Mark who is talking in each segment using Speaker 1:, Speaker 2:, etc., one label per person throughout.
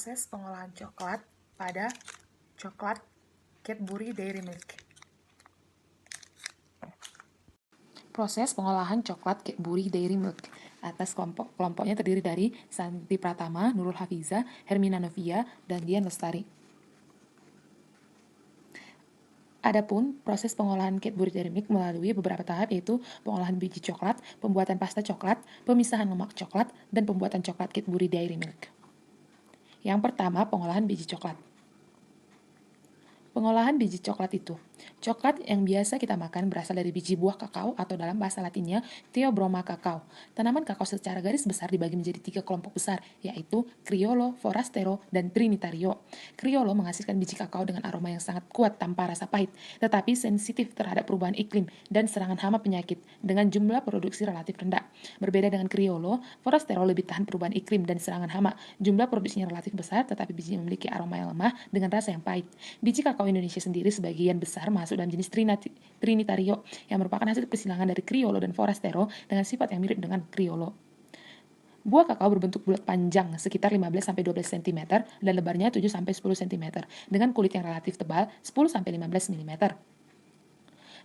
Speaker 1: proses pengolahan coklat pada coklat Cadbury Dairy Milk. Proses pengolahan coklat Cadbury Dairy Milk. Atas kelompoknya terdiri dari Santi Pratama, Nurul Hafiza, Hermina Novia, dan Dian Lestari. Adapun proses pengolahan Cadbury Dairy Milk melalui beberapa tahap, yaitu pengolahan biji coklat, pembuatan pasta coklat, pemisahan lemak coklat, dan pembuatan coklat Cadbury Dairy Milk. Yang pertama, pengolahan biji coklat. Pengolahan biji coklat itu. Coklat yang biasa kita makan berasal dari biji buah kakao atau dalam bahasa latinnya Theobroma cacao. Tanaman kakao secara garis besar dibagi menjadi 3 kelompok besar, yaitu Criollo, Forastero, dan Trinitario. Criollo menghasilkan biji kakao dengan aroma yang sangat kuat tanpa rasa pahit, tetapi sensitif terhadap perubahan iklim dan serangan hama penyakit dengan jumlah produksi relatif rendah. Berbeda dengan Criollo, Forastero lebih tahan perubahan iklim dan serangan hama. Jumlah produksinya relatif besar, tetapi bijinya memiliki aroma yang lemah dengan rasa yang pahit. Biji kakao Indonesia sendiri sebagian besar masuk dalam jenis Trinitario yang merupakan hasil persilangan dari Criollo dan Forastero dengan sifat yang mirip dengan Criollo. Buah kakao berbentuk bulat panjang sekitar 15-12 cm dan lebarnya 7-10 cm dengan kulit yang relatif tebal 10-15 mm.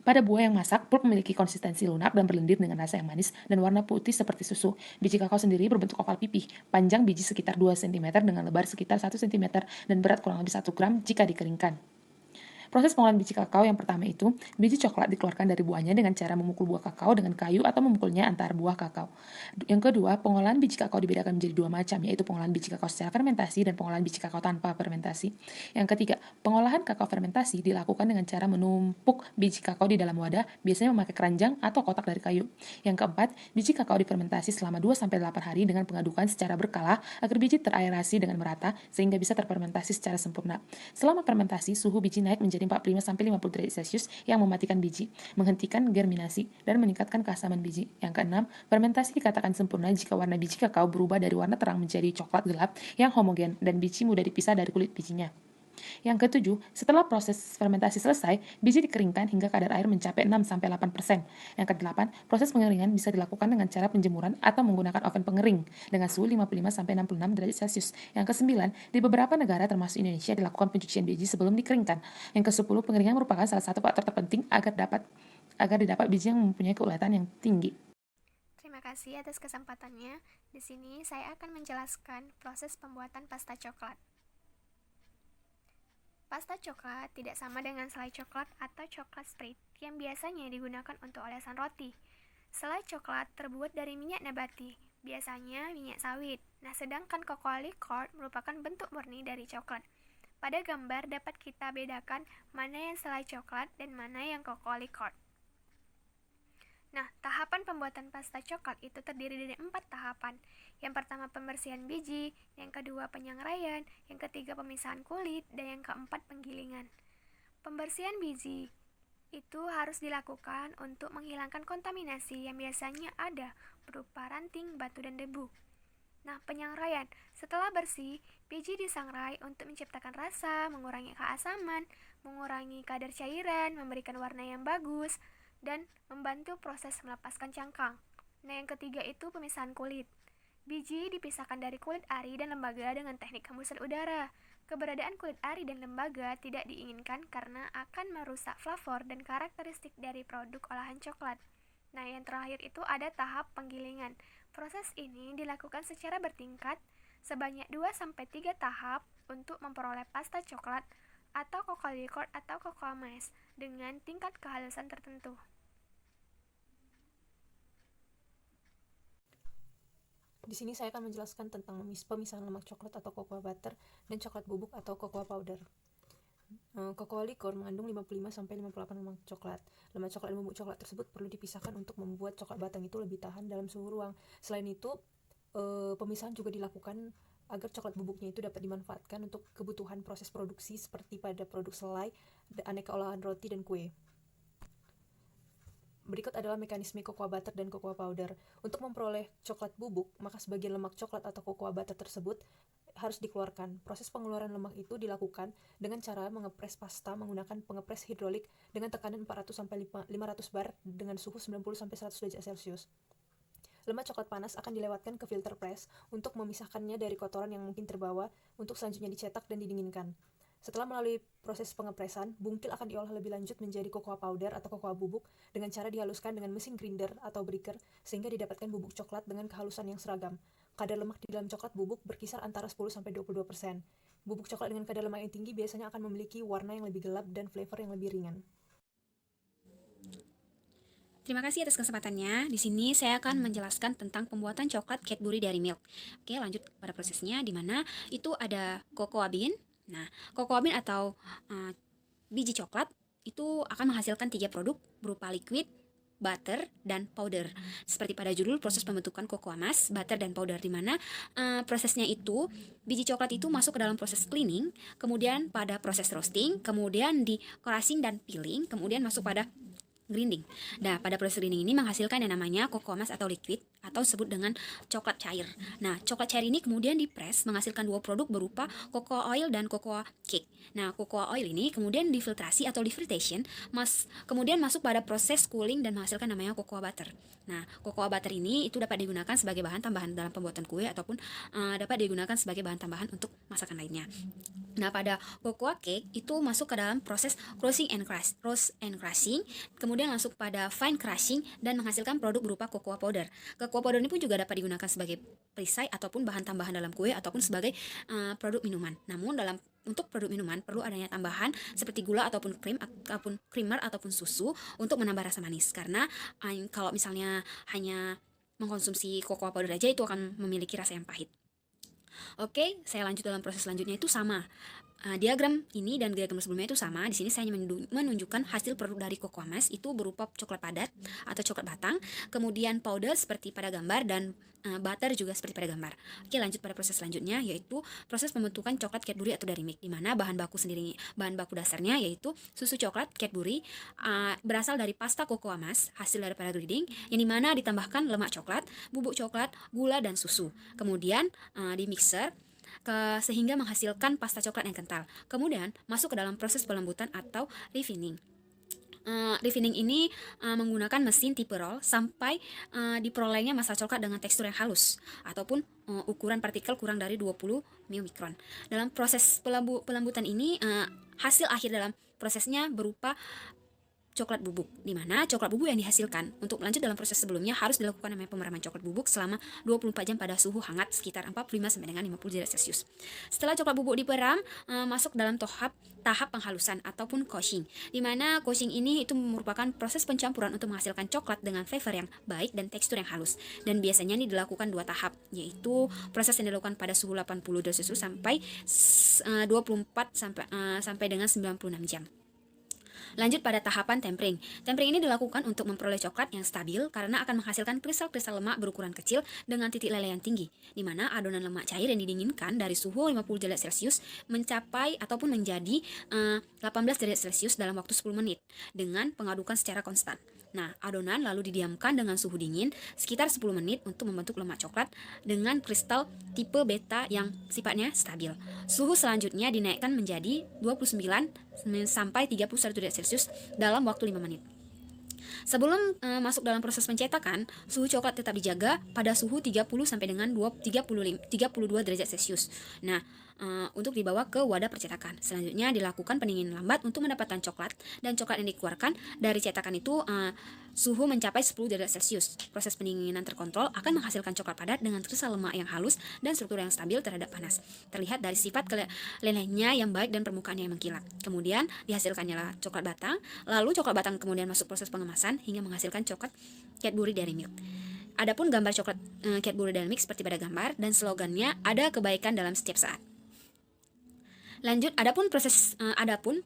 Speaker 1: Pada buah yang masak, pulp memiliki konsistensi lunak dan berlendir dengan rasa yang manis dan warna putih seperti susu. Biji kakao sendiri berbentuk oval pipih, panjang biji sekitar 2 cm dengan lebar sekitar 1 cm dan berat kurang lebih 1 gram jika dikeringkan. Proses pengolahan biji kakao yang pertama itu, biji coklat dikeluarkan dari buahnya dengan cara memukul buah kakao dengan kayu atau memukulnya antar buah kakao. Yang kedua, pengolahan biji kakao dibedakan menjadi 2 macam, yaitu pengolahan biji kakao secara fermentasi dan pengolahan biji kakao tanpa fermentasi. Yang ketiga, pengolahan kakao fermentasi dilakukan dengan cara menumpuk biji kakao di dalam wadah, biasanya memakai keranjang atau kotak dari kayu. Yang keempat, biji kakao difermentasi selama 2-8 hari dengan pengadukan secara berkala agar biji teraerasi dengan merata sehingga bisa terfermentasi secara sempurna. Selama fermentasi, suhu biji naik menjadi 45-50 derajat Celcius yang mematikan biji, menghentikan germinasi, dan meningkatkan keasaman biji. Yang keenam, fermentasi dikatakan sempurna jika warna biji kakao berubah dari warna terang menjadi coklat gelap yang homogen dan biji mudah dipisah dari kulit bijinya. Yang ketujuh, setelah proses fermentasi selesai, biji dikeringkan hingga kadar air mencapai 6-8%. Yang kedelapan, proses pengeringan bisa dilakukan dengan cara penjemuran atau menggunakan oven pengering dengan suhu 55-66 derajat Celcius. Yang kesembilan, di beberapa negara termasuk Indonesia dilakukan pencucian biji sebelum dikeringkan. Yang kesepuluh, pengeringan merupakan salah satu faktor terpenting agar didapat biji yang mempunyai keuletan yang tinggi.
Speaker 2: Terima kasih atas kesempatannya. Di sini saya akan menjelaskan proses pembuatan pasta coklat. Pasta coklat tidak sama dengan selai coklat atau coklat spread yang biasanya digunakan untuk olesan roti. Selai coklat terbuat dari minyak nabati, biasanya minyak sawit. Nah, sedangkan cocoa liquor merupakan bentuk murni dari coklat. Pada gambar dapat kita bedakan mana yang selai coklat dan mana yang cocoa liquor. Nah, tahapan pembuatan pasta coklat itu terdiri dari 4 tahapan. Yang pertama pembersihan biji, yang kedua penyangraian, yang ketiga pemisahan kulit, dan yang keempat penggilingan. Pembersihan biji itu harus dilakukan untuk menghilangkan kontaminasi yang biasanya ada berupa ranting, batu, dan debu. Nah, penyangraian. Setelah bersih, biji disangrai untuk menciptakan rasa, mengurangi keasaman, mengurangi kadar cairan, memberikan warna yang bagus, dan membantu proses melepaskan cangkang. Nah, yang ketiga itu pemisahan kulit. Biji dipisahkan dari kulit ari dan lembaga dengan teknik hembusan udara. Keberadaan kulit ari dan lembaga tidak diinginkan karena akan merusak flavor dan karakteristik dari produk olahan coklat. Nah, yang terakhir itu ada tahap penggilingan. Proses ini dilakukan secara bertingkat sebanyak 2-3 tahap untuk memperoleh pasta coklat atau cocoa liquor atau cocoa mass dengan tingkat kehalusan tertentu.
Speaker 3: Di sini saya akan menjelaskan tentang pemisahan lemak coklat atau cocoa butter dan coklat bubuk atau cocoa powder. Cocoa liquor mengandung 55-58 lemak coklat. Lemak coklat dan bubuk coklat tersebut perlu dipisahkan untuk membuat coklat batang itu lebih tahan dalam suhu ruang. Selain itu, pemisahan juga dilakukan agar coklat bubuknya itu dapat dimanfaatkan untuk kebutuhan proses produksi seperti pada produk selai, aneka olahan roti, dan kue. Berikut adalah mekanisme cocoa butter dan cocoa powder. Untuk memperoleh coklat bubuk, maka sebagian lemak coklat atau cocoa butter tersebut harus dikeluarkan. Proses pengeluaran lemak itu dilakukan dengan cara mengepres pasta menggunakan pengepres hidrolik dengan tekanan 400-500 bar dengan suhu 90-100 derajat Celcius. lemak coklat panas akan dilewatkan ke filter press untuk memisahkannya dari kotoran yang mungkin terbawa untuk selanjutnya dicetak dan didinginkan. Setelah melalui proses pengepresan, bungkil akan diolah lebih lanjut menjadi cocoa powder atau cocoa bubuk dengan cara dihaluskan dengan mesin grinder atau breaker sehingga didapatkan bubuk coklat dengan kehalusan yang seragam. Kadar lemak di dalam coklat bubuk berkisar antara 10-22%. Bubuk coklat dengan kadar lemak yang tinggi biasanya akan memiliki warna yang lebih gelap dan flavor yang lebih ringan.
Speaker 4: Terima kasih atas kesempatannya. Di sini saya akan menjelaskan tentang pembuatan coklat Cadbury Dairy Milk. Oke, lanjut pada prosesnya, di mana itu ada cocoa bean. Nah, cocoa bean atau biji coklat itu akan menghasilkan 3 produk berupa liquid, butter, dan powder. Seperti pada judul, proses pembentukan cocoa mass, butter, dan powder, di mana prosesnya itu biji coklat itu masuk ke dalam proses cleaning, kemudian pada proses roasting, kemudian di crushing dan peeling, kemudian masuk pada grinding. Nah, pada proses grinding ini menghasilkan yang namanya cocoa mass atau liquid atau disebut dengan coklat cair. Nah, coklat cair ini kemudian dipres menghasilkan 2 produk berupa cocoa oil dan cocoa cake. Nah, cocoa oil ini kemudian difiltrasi atau difiltration, kemudian masuk pada proses cooling dan menghasilkan namanya cocoa butter. Nah, cocoa butter ini itu dapat digunakan sebagai bahan tambahan dalam pembuatan kue ataupun dapat digunakan sebagai bahan tambahan untuk masakan lainnya. Nah, pada cocoa cake itu masuk ke dalam proses roast and crushing, kemudian masuk pada fine crushing dan menghasilkan produk berupa cocoa powder. Cocoa powder ini pun juga dapat digunakan sebagai perisai ataupun bahan tambahan dalam kue ataupun sebagai produk minuman. Namun untuk produk minuman perlu adanya tambahan seperti gula ataupun creamer ataupun susu untuk menambah rasa manis. Karena kalau misalnya hanya mengkonsumsi cocoa powder aja itu akan memiliki rasa yang pahit. Oke, saya lanjut dalam proses selanjutnya itu sama. Diagram ini dan diagram sebelumnya itu sama. Di sini saya menunjukkan hasil produk dari cocoa mass itu berupa coklat padat atau coklat batang, kemudian powder seperti pada gambar dan butter juga seperti pada gambar. Oke, lanjut pada proses selanjutnya yaitu proses pembentukan coklat Cadbury atau Dairy Milk, di mana bahan baku dasarnya yaitu susu coklat Cadbury berasal dari pasta cocoa mass hasil daripada grinding, yang dimana ditambahkan lemak coklat, bubuk coklat, gula, dan susu. Kemudian di mixer sehingga menghasilkan pasta coklat yang kental. Kemudian masuk ke dalam proses pelembutan atau refining. Refining ini menggunakan mesin tipe roll sampai diperolehnya massa coklat dengan tekstur yang halus ataupun ukuran partikel kurang dari 20 mikron. Dalam proses pelembutan ini hasil akhir dalam prosesnya berupa coklat bubuk, di mana coklat bubuk yang dihasilkan untuk lanjut dalam proses sebelumnya harus dilakukan namanya pemeraman coklat bubuk selama 24 jam pada suhu hangat sekitar 45 sampai dengan 50 derajat Celcius. Setelah coklat bubuk diperam, masuk dalam tahap penghalusan ataupun coaching, di mana coaching ini itu merupakan proses pencampuran untuk menghasilkan coklat dengan flavor yang baik dan tekstur yang halus. Dan biasanya ini dilakukan 2 tahap, yaitu proses yang dilakukan pada suhu 80 derajat Celcius sampai 24 sampai dengan 96 jam. Lanjut pada tahapan tempering. Tempering ini dilakukan untuk memperoleh coklat yang stabil karena akan menghasilkan kristal-kristal lemak berukuran kecil dengan titik leleh yang tinggi, di mana adonan lemak cair yang didinginkan dari suhu 50 derajat Celcius mencapai ataupun menjadi 18 derajat Celcius dalam waktu 10 menit dengan pengadukan secara konstan. Nah, adonan lalu didiamkan dengan suhu dingin sekitar 10 menit untuk membentuk lemak coklat dengan kristal tipe beta yang sifatnya stabil. Suhu selanjutnya dinaikkan menjadi 29 sampai 31 derajat Celcius dalam waktu 5 menit. Sebelum masuk dalam proses pencetakan, suhu coklat tetap dijaga pada suhu 30 sampai dengan 32 derajat Celcius. Nah, untuk dibawa ke wadah percetakan. Selanjutnya dilakukan pendinginan lambat untuk mendapatkan coklat, dan coklat yang dikeluarkan dari cetakan itu suhu mencapai 10 derajat Celcius. Proses pendinginan terkontrol akan menghasilkan coklat padat dengan kristal lemak yang halus dan struktur yang stabil terhadap panas. Terlihat dari sifat lelehnya yang baik dan permukaannya yang mengkilap. Kemudian dihasilkannya lah coklat batang, lalu coklat batang kemudian masuk proses pengemasan hingga menghasilkan coklat Cadbury Dairy Milk. Adapun gambar coklat Cadbury Dairy Milk seperti pada gambar dan slogannya ada kebaikan dalam setiap saat. Lanjut, adapun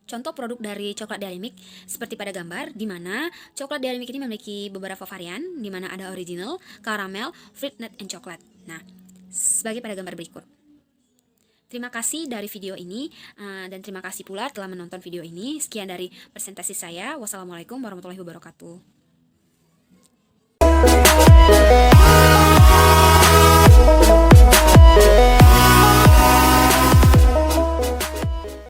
Speaker 4: contoh produk dari coklat Dairy Milk seperti pada gambar, di mana coklat Dairy Milk ini memiliki beberapa varian, di mana ada original, caramel, fruit nut, and coklat. Nah, sebagai pada gambar berikut. Terima kasih dari video ini dan terima kasih pula telah menonton video ini. Sekian dari presentasi saya. Wassalamualaikum warahmatullahi wabarakatuh.